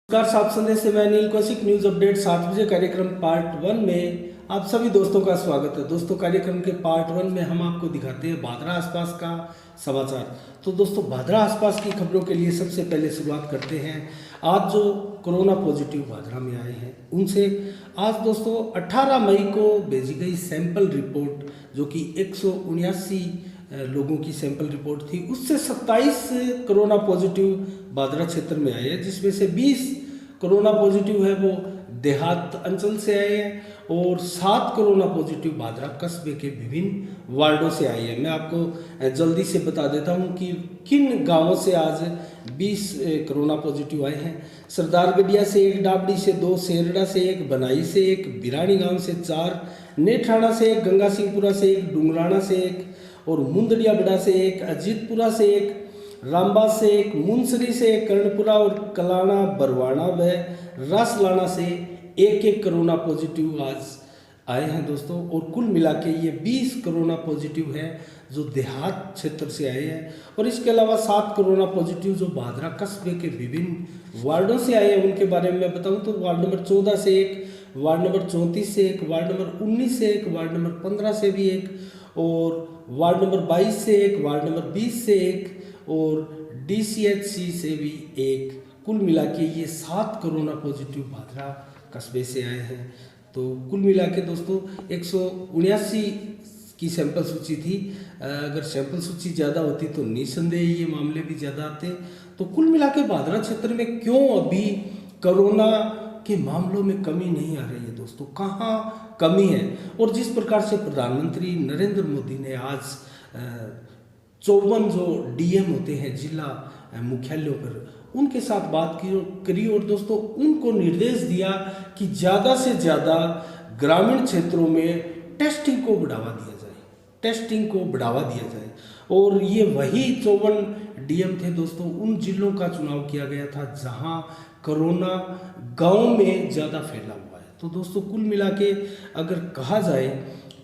नमस्कार, सात संदेश से मैं अनिल कौशिक। न्यूज अपडेट 7 बजे कार्यक्रम पार्ट 1 में आप सभी दोस्तों का स्वागत है। दोस्तों, कार्यक्रम के पार्ट 1 में हम आपको दिखाते हैं भादरा आसपास का समाचार। तो दोस्तों, भादरा आसपास की खबरों के लिए सबसे पहले शुरुआत करते हैं। आज जो कोरोना पॉजिटिव भादरा में आए हैं उनसे आज दोस्तों 18 मई को भेजी गई सैंपल रिपोर्ट, जो कि 179 लोगों की सैंपल रिपोर्ट थी, उससे 27 कोरोना पॉजिटिव भादरा क्षेत्र में आए हैं, जिसमें से 20 कोरोना पॉजिटिव है वो देहात अंचल से आए हैं और 7 कोरोना पॉजिटिव भादरा कस्बे के विभिन्न वार्डों से आए हैं। मैं आपको जल्दी से बता देता हूं कि किन गांवों से आज 20 कोरोना पॉजिटिव आए हैं। सरदारगढ़िया से 1, डाबड़ी से 2, सेरड़ा से 1, बनाई से 1, बिरानी गांव से 4, नेठाणा से 1, गंगा सिंहपुरा से 1, डुंगराना से 1 और मुंदड़िया बड़ा से 1, अजीतपुरा से 1, रामबाग से 1, मुंसरी से 1, कर्णपुरा और कलाना बरवाना व रासलाना से 1-1 कोरोना पॉजिटिव आज आए हैं दोस्तों। और कुल मिला के ये 20 कोरोना पॉजिटिव है जो देहात क्षेत्र से आए हैं। और इसके अलावा 7 कोरोना पॉजिटिव जो भादरा कस्बे के विभिन्न वार्डों से आए हैं उनके बारे में मैं बताऊं तो वार्ड नंबर 14 से 1, वार्ड नंबर 34 से 1, वार्ड नंबर 19 से 1, वार्ड नंबर 15 से भी 1 और वार्ड नंबर 22 से 1, वार्ड नंबर 20 से 1 और DCHC से भी 1। कुल मिला के ये 7 कोरोना पॉजिटिव भादरा कस्बे से आए हैं। तो कुल मिला के दोस्तों 179 की सैंपल सूची थी। अगर सैंपल सूची ज़्यादा होती तो निसंदेह ये मामले भी ज़्यादा आते। तो कुल मिला के भादरा क्षेत्र में क्यों अभी कोरोना के मामलों में कमी नहीं आ रही है दोस्तों, कहाँ कमी है? और जिस प्रकार से प्रधानमंत्री नरेंद्र मोदी ने आज 54 जो DM होते हैं जिला मुख्यालयों पर, उनके साथ बात करी और दोस्तों उनको निर्देश दिया कि ज़्यादा से ज़्यादा ग्रामीण क्षेत्रों में टेस्टिंग को बढ़ावा दिया जाए। और ये वही 54 DM थे दोस्तों, उन जिलों का चुनाव किया गया था जहां कोरोना गांव में ज़्यादा फैला हुआ है। तो दोस्तों कुल मिला के अगर कहा जाए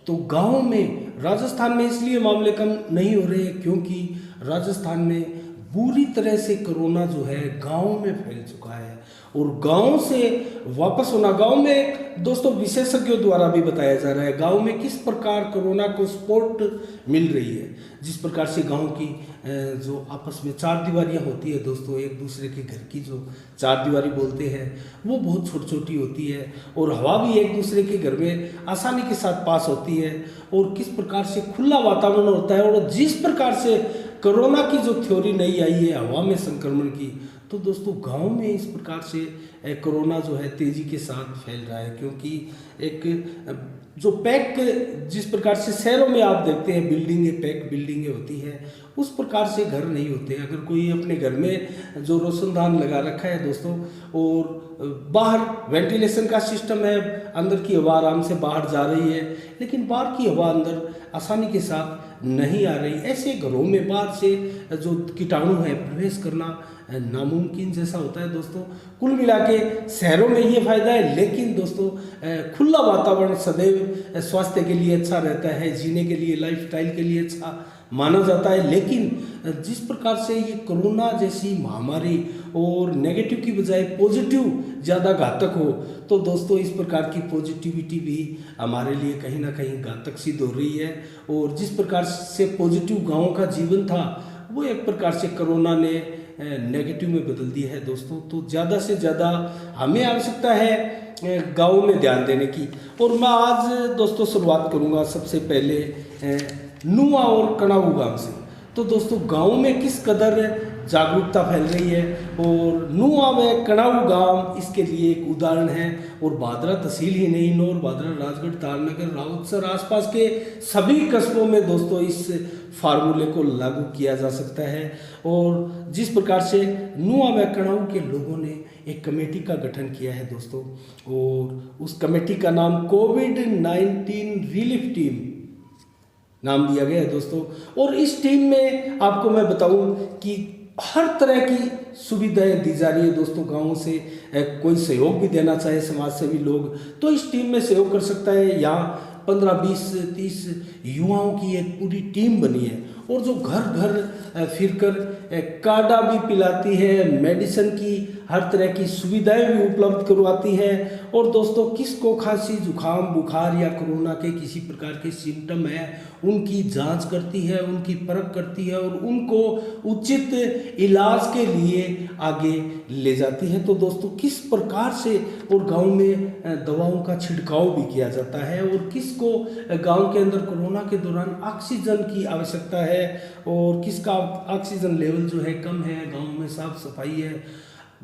तो गांव में राजस्थान में इसलिए मामले कम नहीं हो रहे क्योंकि राजस्थान में बुरी तरह से कोरोना जो है गांव में फैल चुका है। और गांव से वापस होना, गांव में दोस्तों विशेषज्ञों द्वारा भी बताया जा रहा है गांव में किस प्रकार कोरोना को सपोर्ट मिल रही है। जिस प्रकार से गांव की जो आपस में 4 दीवारियाँ होती है दोस्तों, एक दूसरे के घर की जो 4 दीवारी बोलते हैं वो बहुत छोटी छोटी होती है और हवा भी एक दूसरे के घर में आसानी के साथ पास होती है। और किस प्रकार से खुला वातावरण होता है और जिस प्रकार से कोरोना की जो थ्योरी नई आई है हवा में संक्रमण की, तो दोस्तों गांव में इस प्रकार से कोरोना जो है तेज़ी के साथ फैल रहा है। क्योंकि एक जो पैक, जिस प्रकार से शहरों में आप देखते हैं बिल्डिंगें, पैक बिल्डिंगें होती हैं, उस प्रकार से घर नहीं होते। अगर कोई अपने घर में जो रोशनदान लगा रखा है दोस्तों और बाहर वेंटिलेशन का सिस्टम है, अंदर की हवा आराम से बाहर जा रही है, लेकिन बाहर की हवा अंदर आसानी के साथ नहीं आ रही, ऐसे घरों में बाहर से जो कीटाणु है प्रवेश करना नामुमकिन जैसा होता है दोस्तों। कुल मिला के शहरों में ये फायदा है, लेकिन दोस्तों खुला वातावरण सदैव स्वास्थ्य के लिए अच्छा रहता है, जीने के लिए, लाइफस्टाइल के लिए अच्छा माना जाता है। लेकिन जिस प्रकार से ये कोरोना जैसी महामारी और नेगेटिव की बजाय पॉजिटिव ज़्यादा घातक हो, तो दोस्तों इस प्रकार की पॉजिटिविटी भी हमारे लिए कहीं ना कहीं घातक सिद्ध हो रही है। और जिस प्रकार से पॉजिटिव गाँव का जीवन था वो एक प्रकार से कोरोना ने नेगेटिव में बदल दिया है दोस्तों। तो ज़्यादा से ज़्यादा हमें आवश्यकता है गाँव में ध्यान देने की। और मैं आज दोस्तों शुरुआत करूँगा सबसे पहले नुआ और कणाऊ गांव से। तो दोस्तों गांव में किस कदर जागरूकता फैल रही है और नुआ व कणाऊ गांव इसके लिए एक उदाहरण है। और भादरा तहसील ही नहीं, नौर, भादरा, राजगढ़, तारनगर, राउतसर आसपास के सभी कस्बों में दोस्तों इस फार्मूले को लागू किया जा सकता है। और जिस प्रकार से नुआ व कणाऊ के लोगों ने एक कमेटी का गठन किया है दोस्तों, और उस कमेटी का नाम कोविड-19 रिलीफ टीम नाम दिया गया है दोस्तों। और इस टीम में आपको मैं बताऊं कि हर तरह की सुविधाएं दी जा रही है दोस्तों। गाँव से कोई सहयोग भी देना चाहे समाज सेवी लोग तो इस टीम में सहयोग कर सकता है। यहाँ 15, 20, 30 युवाओं की एक पूरी टीम बनी है और जो घर घर फिरकर काढ़ा भी पिलाती है, मेडिसिन की हर तरह की सुविधाएं भी उपलब्ध करवाती है। और दोस्तों किसको खांसी जुकाम बुखार या कोरोना के किसी प्रकार के सिम्टम है उनकी जांच करती है, उनकी परख करती है और उनको उचित इलाज के लिए आगे ले जाती है। तो दोस्तों किस प्रकार से और गांव में दवाओं का छिड़काव भी किया जाता है और किसको गांव के अंदर कोरोना के दौरान ऑक्सीजन की आवश्यकता है और किसका ऑक्सीजन लेवल जो है कम है, गांव में साफ सफाई है।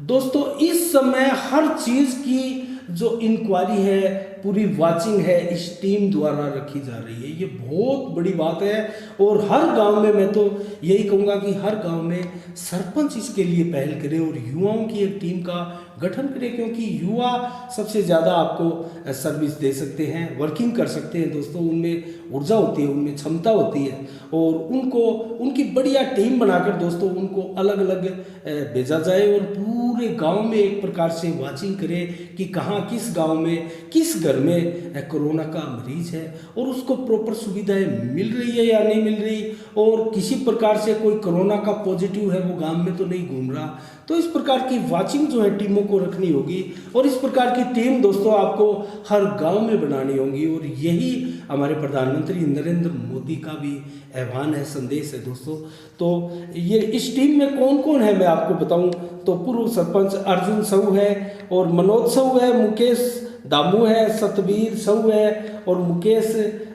दोस्तों इस समय हर चीज की जो इंक्वायरी है, पूरी वाचिंग है, इस टीम द्वारा रखी जा रही है। ये बहुत बड़ी बात है और हर गांव में मैं तो यही कहूँगा कि हर गांव में सरपंच इसके लिए पहल करे और युवाओं की एक टीम का गठन करे, क्योंकि युवा सबसे ज़्यादा आपको सर्विस दे सकते हैं, वर्किंग कर सकते हैं। दोस्तों उनमें ऊर्जा होती है, उनमें क्षमता होती है और उनको उनकी बढ़िया टीम बनाकर दोस्तों उनको अलग अलग भेजा जाए और पूरे गांव में एक प्रकार से वाचिंग करे कि कहाँ किस गांव में किस घर में कोरोना का मरीज है और उसको प्रॉपर सुविधाएं मिल रही है या नहीं मिल रही और किसी प्रकार से कोई कोरोना का पॉजिटिव है वो गांव में तो नहीं घूम रहा। तो इस प्रकार की वाचिंग जो है टीमों को रखनी होगी और इस प्रकार की टीम दोस्तों आपको हर गांव में बनानी होगी और यही हमारे प्रधानमंत्री नरेंद्र मोदी का भी आह्वान है, संदेश है दोस्तों। तो ये इस टीम में कौन कौन है मैं आपको बताऊं तो पूर्व सरपंच अर्जुन साहू है और मनोज साहू है, मुकेश दामू है, सतबीर साहू है और मुकेश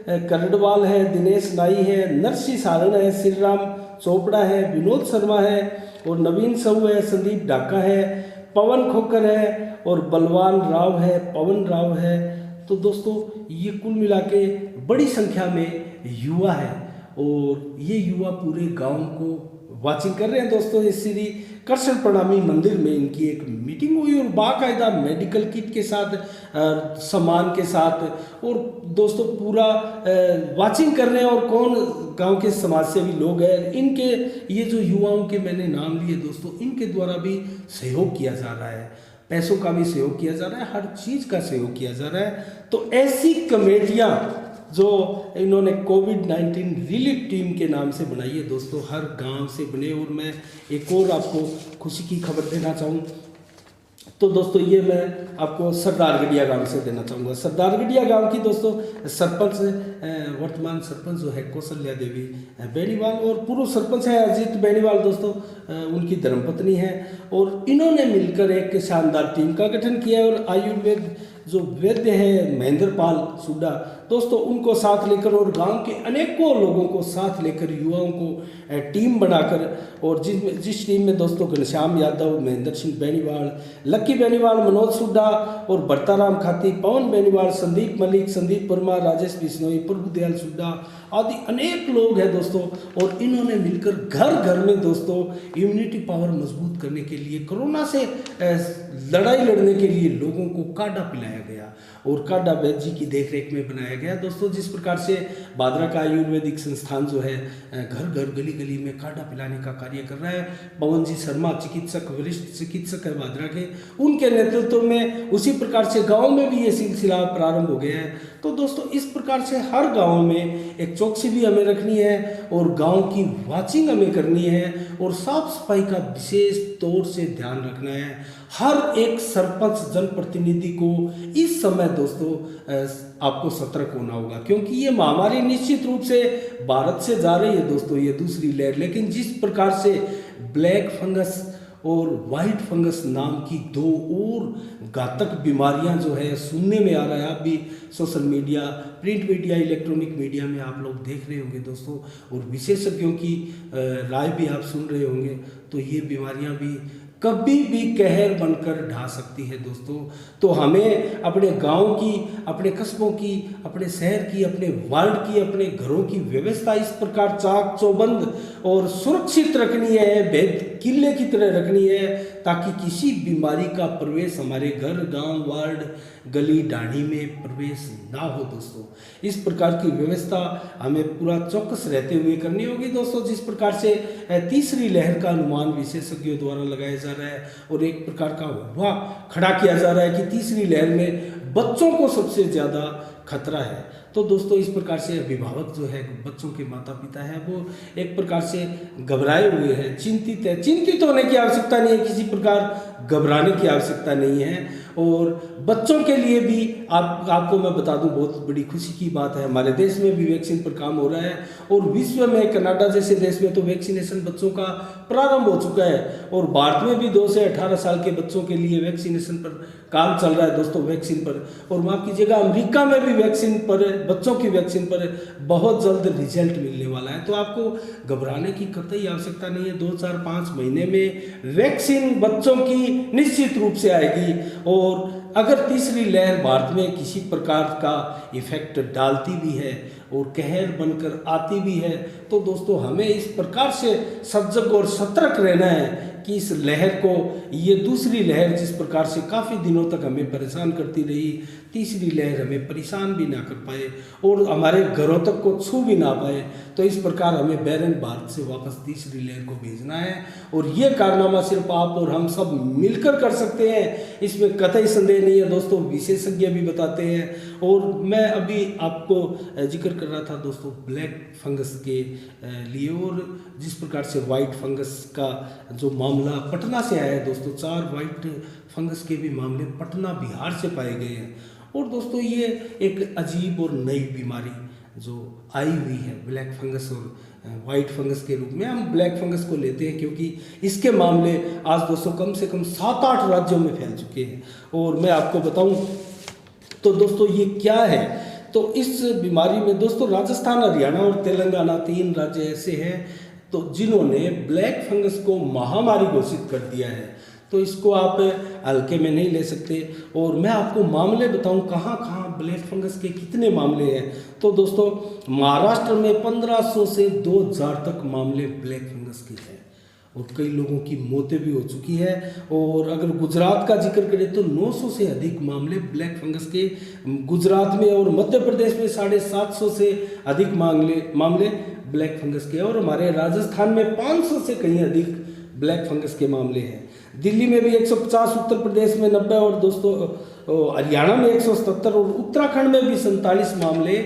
करडवाल है, दिनेश नाई है, नरसी सारण है, श्री राम चोपड़ा है, विनोद शर्मा है और नवीन साहू है, संदीप ढाका है, पवन खोकर है और बलवान राव है, पवन राव है। तो दोस्तों ये कुल मिला के बड़ी संख्या में युवा है और ये युवा पूरे गांव को वाचिंग कर रहे हैं। दोस्तों इस श्री कृष्ण प्रणामी मंदिर में इनकी एक मीटिंग हुई और बाकायदा मेडिकल किट के साथ सामान के साथ और दोस्तों पूरा वाचिंग कर रहे हैं और कौन गांव के समाज सेवी लोग हैं इनके ये जो युवाओं के मैंने नाम लिए दोस्तों, इनके द्वारा भी सहयोग किया जा रहा है, पैसों का भी सहयोग किया जा रहा है, हर चीज़ का सहयोग किया जा रहा है। तो ऐसी कमेटियाँ जो इन्होंने कोविड-19 रिलीफ टीम के नाम से बनाई है दोस्तों, हर गांव से बने। और मैं एक और आपको खुशी की खबर देना चाहूँ तो दोस्तों ये मैं आपको सरदारगढ़िया गांव से देना चाहूँगा। सरदारगढ़िया गांव की दोस्तों सरपंच वर्तमान सरपंच जो है कौशल्या देवी बेनीवाल और पूर्व सरपंच है अजीत बेनीवाल दोस्तों, उनकी धर्मपत्नी है और इन्होंने मिलकर एक शानदार टीम का गठन किया है और आयुर्वेद जो वैद्य है महेंद्र पाल सुड्डा दोस्तों उनको साथ लेकर और गांव के अनेकों लोगों को साथ लेकर युवाओं को टीम बनाकर और जिस टीम में दोस्तों घनश्याम यादव, महेंद्र सिंह बेनीवाल, लक्की बेनीवाल, मनोज सुड्डा और बर्ताराम खाती, पवन बेनीवाल, संदीप मलिक, संदीप वर्मा, राजेश बिश्नोई, प्रभुदयाल सुड्डा आदि अनेक लोग हैं दोस्तों। और इन्होंने मिलकर घर घर में दोस्तों इम्यूनिटी पावर मजबूत करने के लिए, कोरोना से लड़ाई लड़ने के लिए लोगों को काढ़ा पिलाया गया और काढ़ा वैद्य जी की देखरेख में बनाया गया दोस्तों। जिस प्रकार से भादरा का आयुर्वेदिक संस्थान जो है घर घर गली गली में काढ़ा पिलाने का कार्य कर रहा है। पवन जी शर्मा चिकित्सक, वरिष्ठ चिकित्सक है भादरा के, उनके नेतृत्व में उसी प्रकार से गाँव में भी ये सिलसिला प्रारंभ हो गया है। तो दोस्तों इस प्रकार से हर गाँव में एक चौकसी भी हमें रखनी है और गाँव की वाचिंग हमें करनी है और साफ सफाई का विशेष तौर से ध्यान रखना है। हर एक सरपंच जनप्रतिनिधि को इस समय दोस्तों आपको सतर्क होना होगा, क्योंकि ये महामारी निश्चित रूप से भारत से जा रही है दोस्तों, ये दूसरी लहर। लेकिन जिस प्रकार से ब्लैक फंगस और वाइट फंगस नाम की दो और घातक बीमारियां जो है सुनने में आ रहा है, आप भी social media, print media, electronic media में आप लोग देख रहे होंगे दोस्तों और विशेषज्ञों की राय भी आप सुन रहे होंगे। तो ये बीमारियां भी कभी भी कहर बनकर ढा सकती है दोस्तों। तो हमें अपने गांव की, अपने कस्बों की, अपने शहर की, अपने वार्ड की, अपने घरों की व्यवस्था इस प्रकार चाक चौबंद और सुरक्षित रखनी है, भेद किले की तरह रखनी है, ताकि किसी बीमारी का प्रवेश हमारे घर, गांव, वार्ड, गली ढाणी में प्रवेश ना हो दोस्तों। इस प्रकार की व्यवस्था हमें पूरा चौकस रहते हुए करनी होगी दोस्तों। जिस प्रकार से तीसरी लहर का अनुमान विशेषज्ञों द्वारा लगाया जा रहा है और एक प्रकार का हुआ खड़ा किया जा रहा है कि तीसरी लहर में बच्चों को सबसे ज़्यादा खतरा है। तो दोस्तों इस प्रकार से अभिभावक जो है, बच्चों के माता पिता है, वो एक प्रकार से घबराए हुए हैं, चिंतित है। चिंतित होने की आवश्यकता नहीं है, किसी प्रकार घबराने की आवश्यकता नहीं है। और बच्चों के लिए भी आपको मैं बता दूं, बहुत बड़ी खुशी की बात है, हमारे देश में भी वैक्सीन पर काम हो रहा है और विश्व में कनाडा जैसे देश में तो वैक्सीनेशन बच्चों का प्रारंभ हो चुका है। और भारत में भी 2 से 18 साल के बच्चों के लिए वैक्सीनेशन पर काम चल रहा है दोस्तों, वैक्सीन पर। और माफ कीजिएगा, अमेरिका में भी वैक्सीन पर, बच्चों की वैक्सीन पर बहुत जल्द रिजल्ट मिलने वाला है। तो आपको घबराने की कतई आवश्यकता नहीं है। 2, 4, 5 महीने में वैक्सीन बच्चों की निश्चित रूप से आएगी। और अगर तीसरी लहर भारत में किसी प्रकार का इफेक्ट डालती भी है और कहर बनकर आती भी है, तो दोस्तों हमें इस प्रकार से सजग और सतर्क रहना है कि इस लहर को, ये दूसरी लहर जिस प्रकार से काफ़ी दिनों तक हमें परेशान करती रही, तीसरी लहर हमें परेशान भी ना कर पाए और हमारे घरों तक को छू भी ना पाए। तो इस प्रकार हमें बैरन भारत से वापस तीसरी लहर को भेजना है और ये कारनामा सिर्फ आप और हम सब मिलकर कर सकते हैं, इसमें कतई संदेह नहीं है दोस्तों। विशेषज्ञ भी बताते हैं। और मैं अभी आपको जिक्र कर रहा था दोस्तों ब्लैक फंगस के लिए, और जिस प्रकार से वाइट फंगस का जो मामला पटना से आया है दोस्तों, 4 वाइट फंगस के भी मामले पटना बिहार से पाए गए हैं। और दोस्तों ये एक अजीब और नई बीमारी जो आई हुई है ब्लैक फंगस और वाइट फंगस के रूप में, हम ब्लैक फंगस को लेते हैं क्योंकि इसके मामले आज दोस्तों कम से कम 7-8 राज्यों में फैल चुके हैं। और मैं आपको बताऊं तो दोस्तों ये क्या है, तो इस बीमारी में दोस्तों राजस्थान, हरियाणा और तेलंगाना 3 राज्य ऐसे हैं तो जिन्होंने ब्लैक फंगस को महामारी घोषित कर दिया है। तो इसको आप हल्के में नहीं ले सकते। और मैं आपको मामले बताऊं कहाँ कहाँ ब्लैक फंगस के कितने मामले हैं। तो दोस्तों महाराष्ट्र में 1500 से 2000 तक मामले ब्लैक फंगस के हैं और कई लोगों की मौतें भी हो चुकी है। और अगर गुजरात का जिक्र करें तो 900 से अधिक मामले ब्लैक फंगस के गुजरात में, और मध्य प्रदेश में 750 से अधिक मामले ब्लैक फंगस के, और हमारे राजस्थान में 500 से कहीं अधिक ब्लैक फंगस के मामले हैं। दिल्ली में भी 150, उत्तर प्रदेश में 90 और दोस्तों हरियाणा में 177 और उत्तराखंड में भी 47 मामले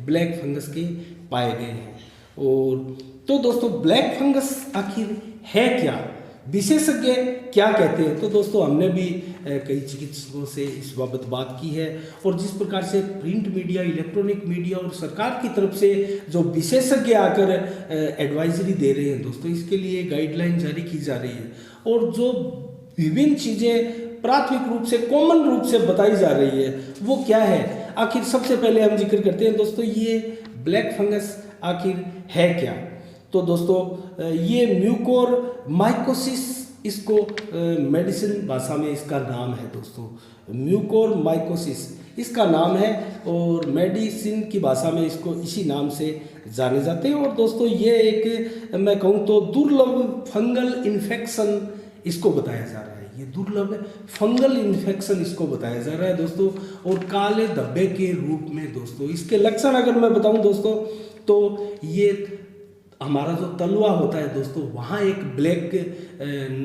ब्लैक फंगस के पाए गए हैं। और तो दोस्तों ब्लैक फंगस आखिर है क्या, विशेषज्ञ क्या कहते हैं, तो दोस्तों हमने भी कई चिकित्सकों से इस बाबत बात की है। और जिस प्रकार से प्रिंट मीडिया, इलेक्ट्रॉनिक मीडिया और सरकार की तरफ से जो विशेषज्ञ आकर एडवाइजरी दे रहे हैं दोस्तों, इसके लिए गाइडलाइन जारी की जा रही है और जो विभिन्न चीज़ें प्राथमिक रूप से, कॉमन रूप से बताई जा रही है वो क्या है। आखिर सबसे पहले हम जिक्र करते हैं दोस्तों ये ब्लैक फंगस आखिर है क्या। तो दोस्तों ये म्यूकोर माइकोसिस, इसको मेडिसिन भाषा में इसका नाम है दोस्तों, म्यूकोर माइकोसिस इसका नाम है और मेडिसिन की भाषा में इसको इसी नाम से जाने जाते हैं। और दोस्तों ये एक, मैं कहूँ तो दुर्लभ फंगल इन्फेक्शन इसको बताया जा रहा है, ये दुर्लभ फंगल इन्फेक्शन इसको बताया जा रहा है दोस्तों। और काले धब्बे के रूप में दोस्तों इसके लक्षण अगर मैं बताऊं दोस्तों, तो ये हमारा जो तलवा होता है दोस्तों, वहाँ एक ब्लैक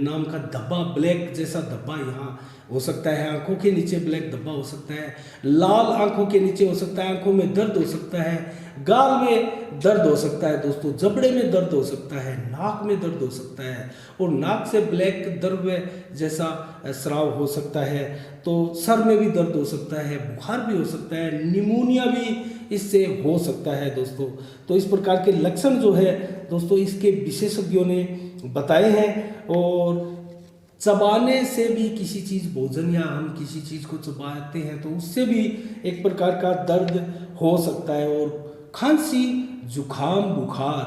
नाम का धब्बा, ब्लैक जैसा धब्बा यहाँ हो सकता है, आंखों के नीचे ब्लैक धब्बा हो सकता है, लाल आंखों के नीचे हो सकता है, आंखों में दर्द हो सकता है, गाल में दर्द हो सकता है दोस्तों, जबड़े में दर्द हो सकता है, नाक में दर्द हो सकता है और नाक से ब्लैक द्रव्य जैसा स्राव हो सकता है। तो सर में भी दर्द हो सकता है, बुखार भी हो सकता है, निमोनिया भी इससे हो सकता है दोस्तों। तो इस प्रकार के लक्षण जो है दोस्तों इसके विशेषज्ञों ने बताए हैं। और चबाने से भी किसी चीज़, भोजन या हम किसी चीज़ को चबाते हैं तो उससे भी एक प्रकार का दर्द हो सकता है। और खांसी, जुखाम, बुखार,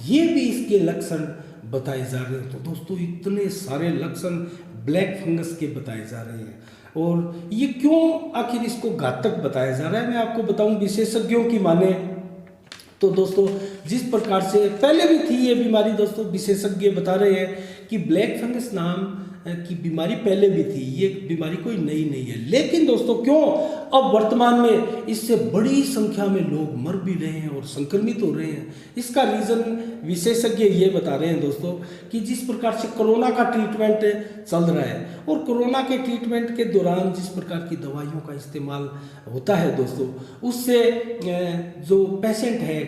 ये भी इसके लक्षण बताए जा रहे हैं। तो दोस्तों इतने सारे लक्षण ब्लैक फंगस के बताए जा रहे हैं। और ये क्यों आखिर इसको घातक बताया जा रहा है, मैं आपको बताऊं विशेषज्ञों की माने तो दोस्तों जिस प्रकार से पहले भी थी ये बीमारी दोस्तों, विशेषज्ञ बता रहे हैं कि ब्लैक फंगस नाम की बीमारी पहले भी थी, ये बीमारी कोई नई नहीं है। लेकिन दोस्तों क्यों अब वर्तमान में इससे बड़ी संख्या में लोग मर भी रहे हैं और संक्रमित हो रहे हैं? इसका रीज़न विशेषज्ञ ये बता रहे हैं दोस्तों कि जिस प्रकार से कोरोना का ट्रीटमेंट चल रहा है और कोरोना के ट्रीटमेंट के दौरान जिस प्रकार की दवाइयों का इस्तेमाल होता है दोस्तों, उससे जो पेशेंट है,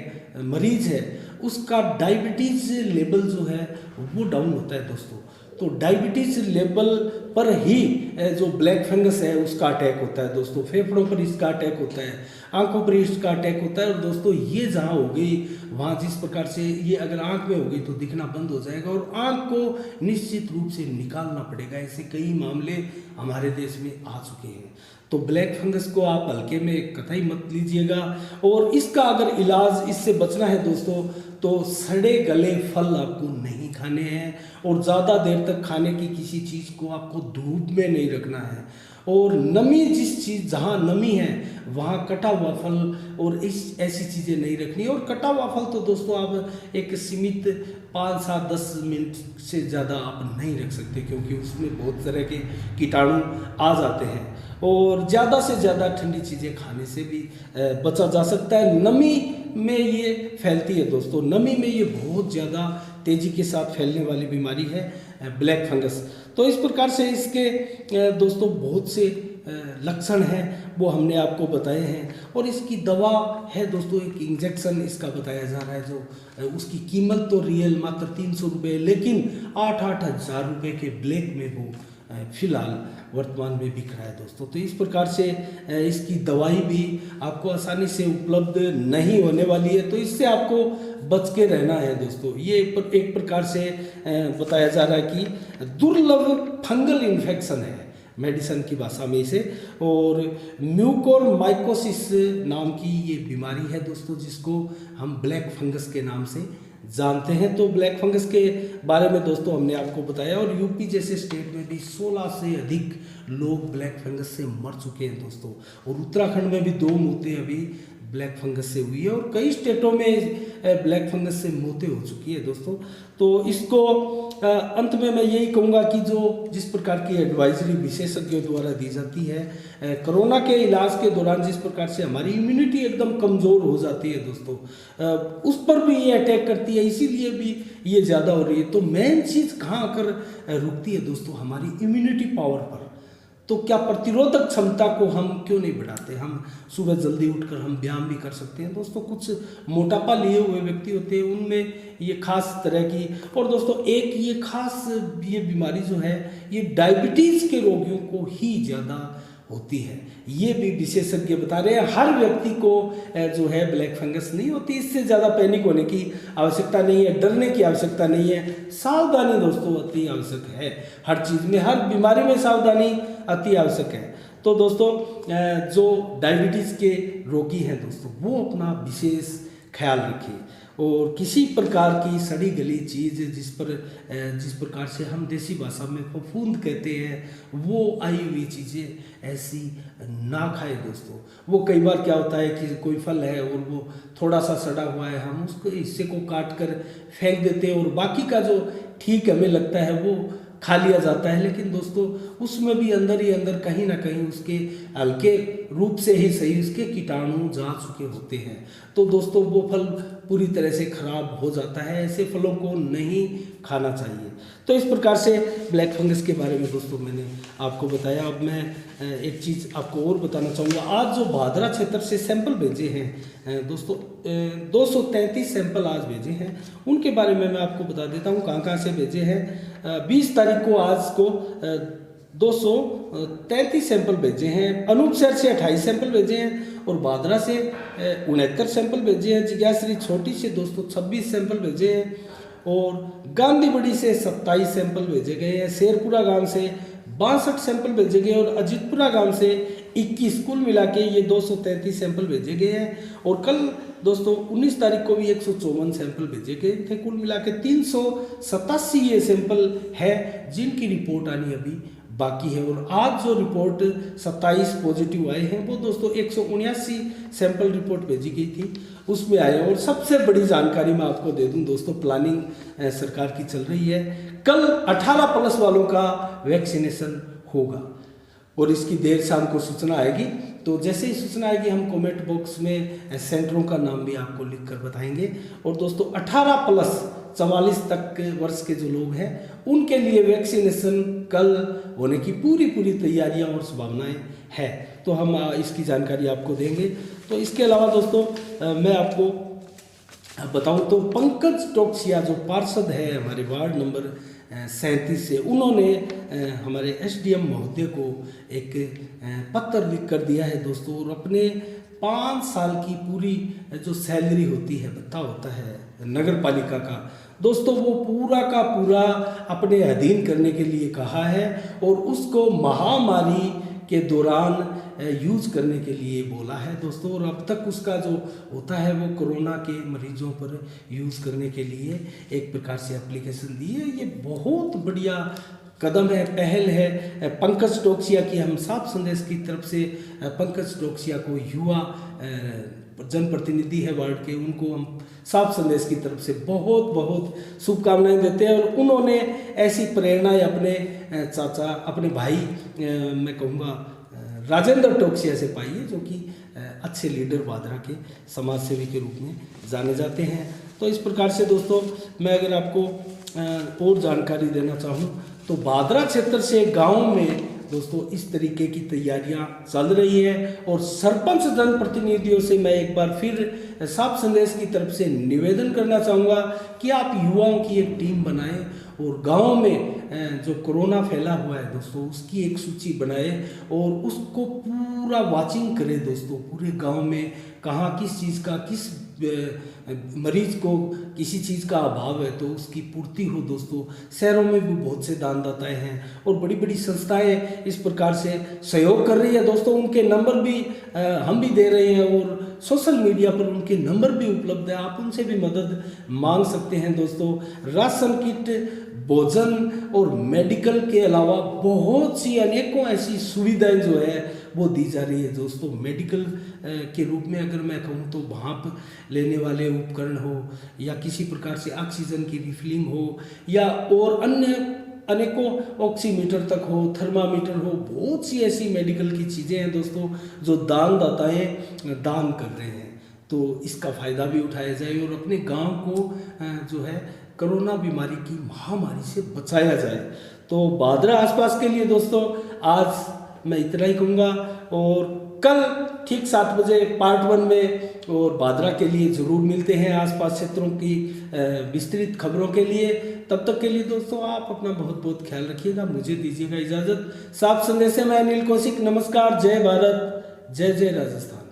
मरीज है, उसका डायबिटीज़ लेवल जो है वो डाउन होता है दोस्तों। तो डायबिटीज़ लेवल पर ही जो ब्लैक फंगस है उसका अटैक होता है दोस्तों, फेफड़ों पर इसका अटैक होता है, आंखों पर इसका अटैक होता है। और दोस्तों ये जहाँ हो गई वहाँ जिस प्रकार से ये अगर आंख में हो गई तो दिखना बंद हो जाएगा और आंख को निश्चित रूप से निकालना पड़ेगा। ऐसे कई मामले हमारे देश में आ चुके हैं। तो ब्लैक फंगस को आप हल्के में कतई मत लीजिएगा। और इसका अगर इलाज, इससे बचना है दोस्तों, तो सड़े गले फल आपको नहीं खाने हैं और ज़्यादा देर तक खाने की किसी चीज़ को आपको धूप में नहीं रखना है। और नमी, जिस चीज़ जहाँ नमी है वहाँ कटा हुआ फल और ऐसी चीज़ें नहीं रखनी। और कटा हुआ फल तो दोस्तों आप एक सीमित 5, 7, 10 मिनट से ज़्यादा आप नहीं रख सकते, क्योंकि उसमें बहुत तरह के कीटाणु आ जाते हैं। और ज़्यादा से ज़्यादा ठंडी चीज़ें खाने से भी बचा जा सकता है। नमी में ये फैलती है दोस्तों, नमी में ये बहुत ज़्यादा तेज़ी के साथ फैलने वाली बीमारी है ब्लैक फंगस। तो इस प्रकार से इसके दोस्तों बहुत से लक्षण हैं वो हमने आपको बताए हैं। और इसकी दवा है दोस्तों, एक इंजेक्शन इसका बताया जा रहा है, जो उसकी कीमत तो रियल मात्र 300 रुपये, लेकिन 8-8 हज़ार रुपये के ब्लैक में वो फिलहाल वर्तमान में बिक रहा है दोस्तों। तो इस प्रकार से इसकी दवाई भी आपको आसानी से उपलब्ध नहीं होने वाली है, तो इससे आपको बच के रहना है दोस्तों। ये एक प्रकार से बताया जा रहा है कि दुर्लभ फंगल इन्फेक्शन है मेडिसिन की भाषा में इसे, और म्यूकोरमाइकोसिस नाम की ये बीमारी है दोस्तों, जिसको हम ब्लैक फंगस के नाम से जानते हैं। तो ब्लैक फंगस के बारे में दोस्तों हमने आपको बताया। और यूपी जैसे स्टेट में भी 16 से अधिक लोग ब्लैक फंगस से मर चुके हैं दोस्तों। और उत्तराखंड में भी 2 मौतें अभी ब्लैक फंगस से हुई है और कई स्टेटों में ब्लैक फंगस से मौतें हो चुकी है दोस्तों। तो इसको अंत में मैं यही कहूँगा कि जो जिस प्रकार की एडवाइजरी विशेषज्ञों द्वारा दी जाती है कोरोना के इलाज के दौरान, जिस प्रकार से हमारी इम्यूनिटी एकदम कमज़ोर हो जाती है दोस्तों, उस पर भी ये अटैक करती है, इसीलिए भी ये ज़्यादा हो रही है। तो मेन चीज़ कहाँ आकर रुकती है दोस्तों? हमारी इम्यूनिटी पावर पर। तो क्या प्रतिरोधक क्षमता को हम क्यों नहीं बढ़ाते? हम सुबह जल्दी उठकर हम व्यायाम भी कर सकते हैं दोस्तों। कुछ मोटापा लिए हुए व्यक्ति होते हैं, उनमें ये खास तरह की, और दोस्तों एक ये खास ये बीमारी जो है ये डायबिटीज़ के रोगियों को ही ज़्यादा होती है, ये भी विशेषज्ञ बता रहे हैं। हर व्यक्ति को जो है ब्लैक फंगस नहीं होती। इससे ज़्यादा पैनिक होने की आवश्यकता नहीं है, डरने की आवश्यकता नहीं है। सावधानी दोस्तों अति आवश्यक है, हर चीज़ में, हर बीमारी में सावधानी अति आवश्यक है। तो दोस्तों जो डायबिटीज़ के रोगी हैं दोस्तों, वो अपना विशेष ख्याल रखिए और किसी प्रकार की सड़ी गली चीज़ जिस प्रकार से हम देसी भाषा में फफूंद कहते हैं, वो आई हुई चीज़ें ऐसी ना खाएं दोस्तों। वो कई बार क्या होता है कि कोई फल है और वो थोड़ा सा सड़ा हुआ है, हम उसको हिस्से को काट कर फेंक देते हैं और बाकी का जो ठीक हमें लगता है वो खा लिया जाता है। लेकिन दोस्तों उसमें भी अंदर ही अंदर कहीं ना कहीं उसके हल्के रूप से ही सही उसके कीटाणु जा चुके होते हैं। तो दोस्तों वो फल पूरी तरह से खराब हो जाता है, ऐसे फलों को नहीं खाना चाहिए। तो इस प्रकार से ब्लैक फंगस के बारे में दोस्तों मैंने आपको बताया। अब मैं एक चीज़ आपको और बताना चाहूँगा। आज जो भादरा क्षेत्र से सैंपल भेजे हैं दोस्तों, 233 सैंपल आज भेजे हैं, उनके बारे में मैं आपको बता देता हूँ कहाँ कहाँ से भेजे हैं। 20 तारीख को आज को 233 सैंपल भेजे हैं। अनूपसर से 28 सैंपल भेजे हैं और भादरा से 69 सैंपल भेजे हैं। जिज्ञासरी छोटी से दोस्तों 26 सैंपल भेजे हैं और गांधीबड़ी से 27 सैंपल भेजे गए हैं। शेरपुरा गांव से 62 सैंपल भेजे गए और अजीतपुरा गांव से 21, कुल मिला के ये 233 सैंपल भेजे गए हैं। और कल दोस्तों 19 तारीख को भी 154 सैंपल भेजे गए थे। कुल मिला के 387 ये सैंपल है जिनकी रिपोर्ट आनी अभी बाकी है। और आज जो रिपोर्ट 27 पॉजिटिव आए हैं वो दोस्तों 179 सैंपल रिपोर्ट भेजी गई थी उसमें आए। और सबसे बड़ी जानकारी मैं आपको दे दूं दोस्तों, प्लानिंग सरकार की चल रही है, कल 18+ वालों का वैक्सीनेशन होगा और इसकी देर शाम को सूचना आएगी। तो जैसे ही सूचना आएगी हम कमेंट बॉक्स में सेंटरों का नाम भी आपको लिख कर बताएंगे। और दोस्तों 18+ 44 तक वर्ष के जो लोग हैं उनके लिए वैक्सीनेशन कल होने की पूरी तैयारियां और संभावनाएं है, तो हम इसकी जानकारी आपको देंगे। तो इसके अलावा दोस्तों मैं आपको बताऊं तो पंकज टोक्सिया जो पार्षद है हमारे वार्ड नंबर 37 से, उन्होंने हमारे एसडीएम महोदय को एक पत्र लिख कर दिया है दोस्तों, और अपने 5 साल की पूरी जो सैलरी होती है, भत्ता होता है नगर पालिका का दोस्तों, वो पूरा का पूरा अपने अधीन करने के लिए कहा है और उसको महामारी के दौरान यूज करने के लिए बोला है दोस्तों। और अब तक उसका जो होता है वो कोरोना के मरीजों पर यूज करने के लिए एक प्रकार से एप्लीकेशन दी है। ये बहुत बढ़िया कदम है, पहल है पंकज टोक्सिया की। हम साफ संदेश की तरफ से पंकज टोक्सिया को, युवा जनप्रतिनिधि है वार्ड के, उनको हम साफ संदेश की तरफ से बहुत शुभकामनाएं देते हैं। और उन्होंने ऐसी प्रेरणाएं अपने चाचा, अपने भाई मैं कहूँगा राजेंद्र टोक्सिया से पाई है, जो कि अच्छे लीडर बादरा के समाज सेवी के रूप में जाने जाते हैं। तो इस प्रकार से दोस्तों मैं अगर आपको और जानकारी देना चाहूँ तो बादरा क्षेत्र से गाँव में दोस्तों इस तरीके की तैयारियां चल रही है। और सरपंच जनप्रतिनिधियों से मैं एक बार फिर साफ संदेश की तरफ से निवेदन करना चाहूँगा कि आप युवाओं की एक टीम बनाएं और गांव में जो कोरोना फैला हुआ है दोस्तों उसकी एक सूची बनाए और उसको पूरा वॉचिंग करें दोस्तों, पूरे गांव में कहाँ किस चीज़ का, किस मरीज को किसी चीज़ का अभाव है तो उसकी पूर्ति हो दोस्तों। शहरों में भी बहुत से दानदाताएं हैं और बड़ी बड़ी संस्थाएं इस प्रकार से सहयोग कर रही है दोस्तों। उनके नंबर भी हम भी दे रहे हैं और सोशल मीडिया पर उनके नंबर भी उपलब्ध है, आप उनसे भी मदद मांग सकते हैं दोस्तों। राशन किट, भोजन और मेडिकल के अलावा बहुत सी अनेकों ऐसी सुविधाएं जो है वो दी जा रही है दोस्तों। मेडिकल के रूप में अगर मैं कहूँ तो भाप लेने वाले उपकरण हो या किसी प्रकार से ऑक्सीजन की रिफिलिंग हो या और अन्य अनेकों ऑक्सीमीटर तक हो, थर्मामीटर हो, बहुत सी ऐसी मेडिकल की चीज़ें हैं दोस्तों जो दानदाताएँ दान कर रहे हैं। तो इसका फ़ायदा भी उठाया जाए और अपने गांव को जो है कोरोना बीमारी की महामारी से बचाया जाए। तो बादरा आसपास के लिए दोस्तों आज मैं इतना ही कहूँगा और कल ठीक 7 बजे पार्ट 1 में और बादरा के लिए ज़रूर मिलते हैं आसपास क्षेत्रों की विस्तृत खबरों के लिए। तब तक के लिए दोस्तों आप अपना बहुत ख्याल रखिएगा, मुझे दीजिएगा इजाज़त। साफ संदेश से मैं अनिल कौशिक, नमस्कार, जय भारत, जय जय राजस्थान।